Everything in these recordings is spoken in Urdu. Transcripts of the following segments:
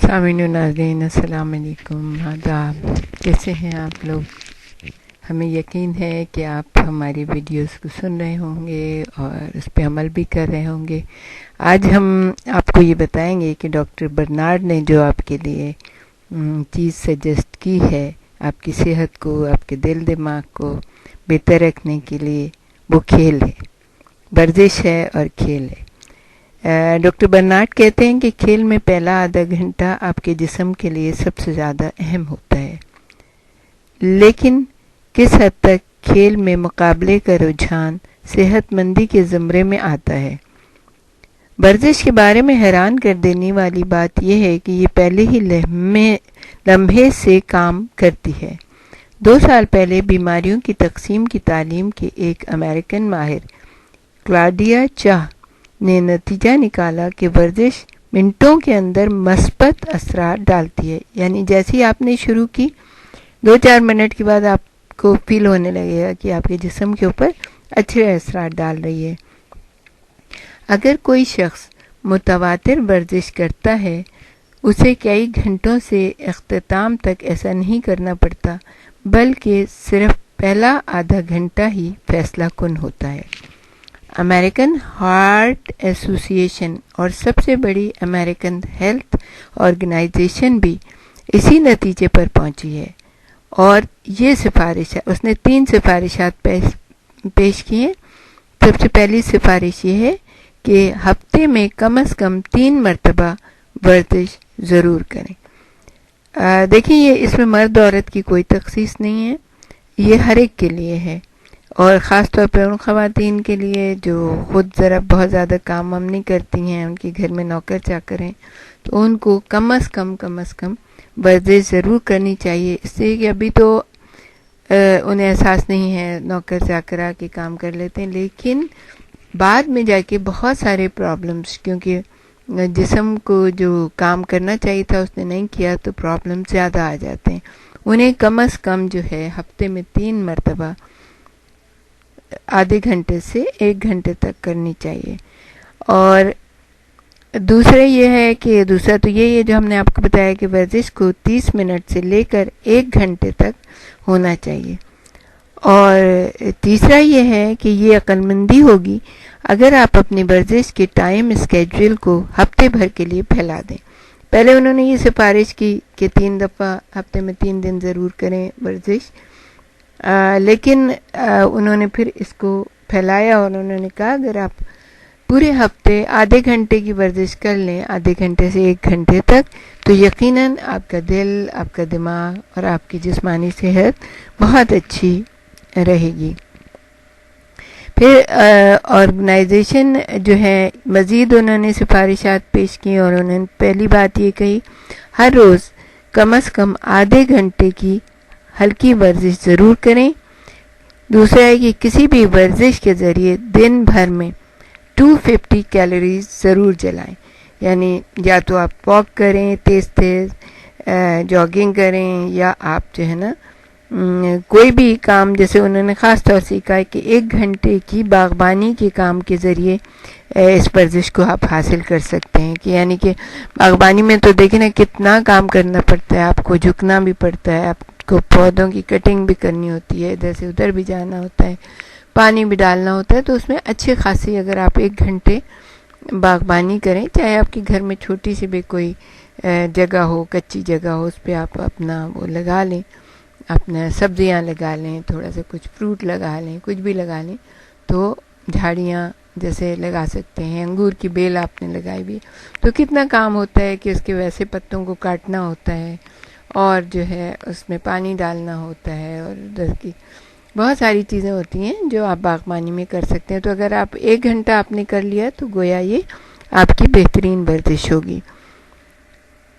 سامعین و ناظرین السلام علیکم، آداب، کیسے ہیں آپ لوگ؟ ہمیں یقین ہے کہ آپ ہماری ویڈیوز کو سن رہے ہوں گے اور اس پہ عمل بھی کر رہے ہوں گے۔ آج ہم آپ کو یہ بتائیں گے کہ ڈاکٹر برنارڈ نے جو آپ کے لیے چیز سجیسٹ کی ہے آپ کی صحت کو، آپ کے دل دماغ کو بہتر رکھنے کے لیے، وہ کھیل ہے، ورزش ہے اور کھیل ہے۔ ڈاکٹر برنارڈ کہتے ہیں کہ کھیل میں پہلا آدھا گھنٹہ آپ کے جسم کے لیے سب سے زیادہ اہم ہوتا ہے، لیکن کس حد تک کھیل میں مقابلے کا رجحان صحت مندی کے زمرے میں آتا ہے؟ ورزش کے بارے میں حیران کر دینے والی بات یہ ہے کہ یہ پہلے ہی لمحے سے کام کرتی ہے۔ 2 سال پہلے بیماریوں کی تقسیم کی تعلیم کے ایک امریکن ماہر کلاڈیا چاہ نے نتیجہ نکالا کہ ورزش منٹوں کے اندر مثبت اثرات ڈالتی ہے، یعنی جیسے ہی آپ نے شروع کی 2-4 منٹ کے بعد آپ کو فیل ہونے لگے گا کہ آپ کے جسم کے اوپر اچھے اثرات ڈال رہی ہے۔ اگر کوئی شخص متواتر ورزش کرتا ہے، اسے کئی گھنٹوں سے اختتام تک ایسا نہیں کرنا پڑتا، بلکہ صرف پہلا آدھا گھنٹہ ہی فیصلہ کن ہوتا ہے۔ امریکن ہارٹ ایسوسی ایشن اور سب سے بڑی امریکن ہیلتھ آرگنائزیشن بھی اسی نتیجے پر پہنچی ہے، اور یہ سفارش اس نے 3 سفارشات پیش کی ہیں۔ سب سے پہلی سفارش یہ ہے کہ ہفتے میں کم از کم 3 مرتبہ ورزش ضرور کریں۔ دیکھیں، یہ اس میں مرد عورت کی کوئی تخصیص نہیں ہے، یہ ہر ایک کے لیے ہے، اور خاص طور پر ان خواتین کے لیے جو خود ذرا بہت زیادہ کام نہیں کرتی ہیں، ان کے گھر میں نوکر چاکر ہیں، تو ان کو کم از کم ورزش ضرور کرنی چاہیے، اس سے کہ ابھی تو انہیں احساس نہیں ہے، نوکر چاکرہ کے کام کر لیتے ہیں، لیکن بعد میں جا کے بہت سارے پرابلمس، کیونکہ جسم کو جو کام کرنا چاہیے تھا اس نے نہیں کیا تو پرابلم زیادہ آ جاتے ہیں۔ انہیں کم از کم جو ہے ہفتے میں 3 مرتبہ آدھے گھنٹے سے 1 گھنٹے تک کرنی چاہیے۔ اور دوسرا یہ ہے کہ دوسرا تو یہ ہے جو ہم نے آپ کو بتایا کہ ورزش کو 30 منٹ سے لے کر 1 گھنٹے تک ہونا چاہیے، اور تیسرا یہ ہے کہ یہ عقل مندی ہوگی اگر آپ اپنی ورزش کے ٹائم اسکیجول کو ہفتے بھر کے لیے پھیلا دیں۔ پہلے انہوں نے یہ سفارش کی کہ 3 دفعہ ہفتے میں 3 دن ضرور کریں ورزش، لیکن انہوں نے پھر اس کو پھیلایا اور انہوں نے کہا اگر آپ پورے ہفتے آدھے گھنٹے کی ورزش کر لیں، آدھے گھنٹے سے 1 گھنٹے تک، تو یقیناً آپ کا دل، آپ کا دماغ اور آپ کی جسمانی صحت بہت اچھی رہے گی۔ پھر آرگنائزیشن جو ہے مزید انہوں نے سفارشات پیش کی، اور انہوں نے پہلی بات یہ کہی ہر روز کم از کم آدھے گھنٹے کی ہلکی ورزش ضرور کریں۔ دوسرا ہے کہ کسی بھی ورزش کے ذریعے دن بھر میں 250 کیلوریز ضرور جلائیں، یعنی یا تو آپ واک کریں، تیز جاگنگ کریں، یا آپ جو ہے نا کوئی بھی کام، جیسے انہوں نے خاص طور سے کہا کہ 1 گھنٹے کی باغبانی کے کام کے ذریعے اس ورزش کو آپ حاصل کر سکتے ہیں، کہ یعنی کہ باغبانی میں تو دیکھیں نا کتنا کام کرنا پڑتا ہے، آپ کو جھکنا بھی پڑتا ہے، آپ کو پودوں کی کٹنگ بھی کرنی ہوتی ہے، ادھر سے ادھر بھی جانا ہوتا ہے، پانی بھی ڈالنا ہوتا ہے، تو اس میں اچھی خاصی اگر آپ 1 گھنٹے باغبانی کریں، چاہے آپ کے گھر میں چھوٹی سی بھی کوئی جگہ ہو، کچی جگہ ہو، اس پہ آپ اپنا وہ لگا لیں، اپنا سبزیاں لگا لیں، تھوڑا سا کچھ فروٹ لگا لیں، کچھ بھی لگا لیں، تو جھاڑیاں جیسے لگا سکتے ہیں، انگور کی بیل آپ نے لگائی بھی، تو کتنا کام ہوتا ہے کہ اس کے ویسے پتوں کو کاٹنا ہوتا ہے، اور جو ہے اس میں پانی ڈالنا ہوتا ہے، اور ادھر کی بہت ساری چیزیں ہوتی ہیں جو آپ باغبانی میں کر سکتے ہیں۔ تو اگر آپ 1 گھنٹہ آپ نے کر لیا تو گویا یہ آپ کی بہترین ورزش ہوگی۔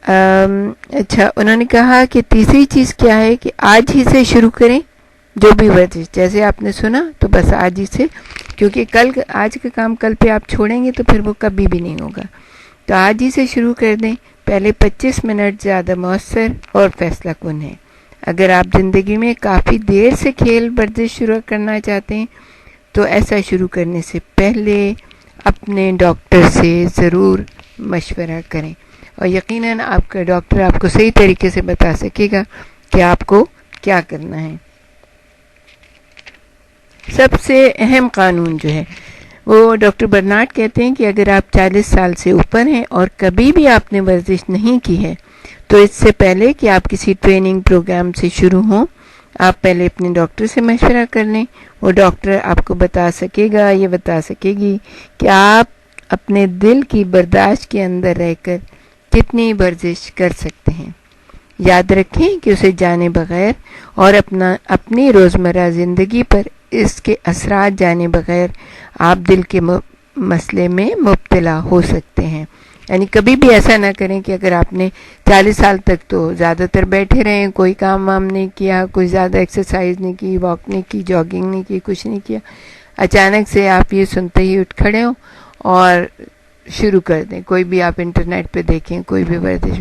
اچھا، انہوں نے کہا کہ تیسری چیز کیا ہے کہ آج ہی سے شروع کریں جو بھی ورزش، جیسے آپ نے سنا تو بس آج ہی سے، کیونکہ آج کا کام کل پہ آپ چھوڑیں گے تو پھر وہ کبھی بھی نہیں ہوگا، تو آج ہی سے شروع کر دیں۔ پہلے 25 منٹ زیادہ مؤثر اور فیصلہ کن ہے۔ اگر آپ زندگی میں کافی دیر سے کھیل ورزش شروع کرنا چاہتے ہیں تو ایسا شروع کرنے سے پہلے اپنے ڈاکٹر سے ضرور مشورہ کریں، اور یقیناً آپ کا ڈاکٹر آپ کو صحیح طریقے سے بتا سکے گا کہ آپ کو کیا کرنا ہے۔ سب سے اہم قانون جو ہے وہ ڈاکٹر برنارڈ کہتے ہیں کہ اگر آپ 40 سال سے اوپر ہیں اور کبھی بھی آپ نے ورزش نہیں کی ہے تو اس سے پہلے کہ آپ کسی ٹریننگ پروگرام سے شروع ہوں، آپ پہلے اپنے ڈاکٹر سے مشورہ کر لیں۔ وہ ڈاکٹر آپ کو بتا سکے گا، یہ بتا سکے گی کہ آپ اپنے دل کی برداشت کے اندر رہ کر کتنی ورزش کر سکتے ہیں۔ یاد رکھیں کہ اسے جانے بغیر اور اپنی روزمرہ زندگی پر اس کے اثرات جانے بغیر آپ دل کے مسئلے میں مبتلا ہو سکتے ہیں۔ یعنی کبھی بھی ایسا نہ کریں کہ اگر آپ نے 40 سال تک تو زیادہ تر بیٹھے رہے، کوئی کام وام نہیں کیا، کوئی زیادہ ایکسرسائز نہیں کی، واک نہیں کی، جاگنگ نہیں کی، کچھ نہیں کیا، اچانک سے آپ یہ سنتے ہی اٹھ کھڑے ہوں اور شروع کر دیں۔ کوئی بھی آپ انٹرنیٹ پہ دیکھیں، کوئی بھی ورزش،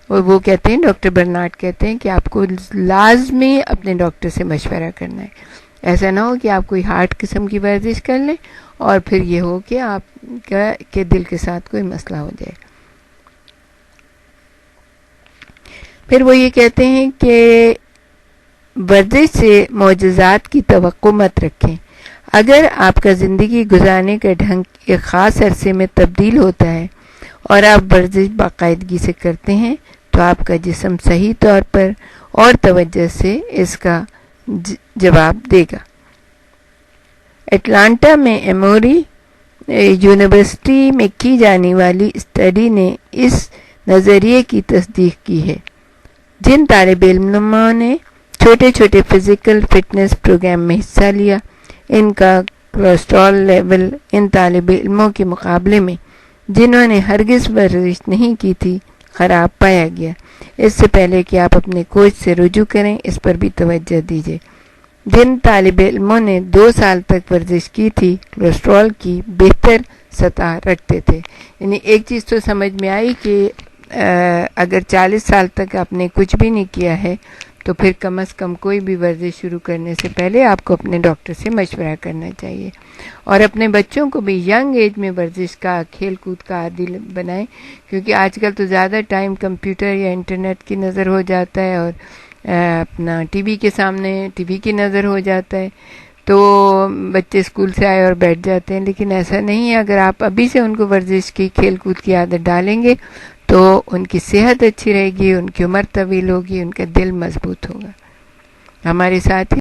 اور وہ کہتے ہیں، ڈاکٹر برنارڈ کہتے ہیں کہ آپ کو لازمی اپنے ڈاکٹر سے مشورہ کرنا ہے۔ ایسا نہ ہو کہ آپ کوئی ہارڈ قسم کی ورزش کر لیں اور پھر یہ ہو کہ آپ کے دل کے ساتھ کوئی مسئلہ ہو جائے۔ پھر وہ یہ کہتے ہیں کہ ورزش سے معجزات کی توقع مت رکھیں۔ اگر آپ کا زندگی گزارنے کا ڈھنگ ایک خاص عرصے میں تبدیل ہوتا ہے اور آپ ورزش باقاعدگی سے کرتے ہیں تو آپ کا جسم صحیح طور پر اور توجہ سے اس کا جواب دے گا۔ اٹلانٹا میں ایموری یونیورسٹی میں کی جانے والی اسٹڈی نے اس نظریے کی تصدیق کی ہے۔ جن طالب علموں نے چھوٹے چھوٹے فزیکل فٹنس پروگرام میں حصہ لیا، ان کا کولیسٹرول لیول ان طالب علموں کے مقابلے میں جنہوں نے ہرگز ورزش نہیں کی تھی خراب پایا گیا۔ اس سے پہلے کہ آپ اپنے کوچ سے رجوع کریں، اس پر بھی توجہ دیجیے۔ جن طالب علموں نے 2 سال تک ورزش کی تھی کولیسٹرول کی بہتر سطح رکھتے تھے۔ یعنی ایک چیز تو سمجھ میں آئی کہ اگر 40 سال تک آپ نے کچھ بھی نہیں کیا ہے تو پھر کم از کم کوئی بھی ورزش شروع کرنے سے پہلے آپ کو اپنے ڈاکٹر سے مشورہ کرنا چاہیے، اور اپنے بچوں کو بھی ینگ ایج میں ورزش کا، کھیل کود کا عادی بنائیں، کیونکہ آج کل تو زیادہ ٹائم کمپیوٹر یا انٹرنیٹ کی نظر ہو جاتا ہے اور اپنا ٹی وی کے سامنے ٹی وی کی نظر ہو جاتا ہے، تو بچے اسکول سے آئے اور بیٹھ جاتے ہیں۔ لیکن ایسا نہیں ہے، اگر آپ ابھی سے ان کو ورزش کی، کھیل کود کی عادت ڈالیں گے تو ان کی صحت اچھی رہے گی، ان کی عمر طویل ہوگی، ان کا دل مضبوط ہوگا۔ ہمارے ساتھ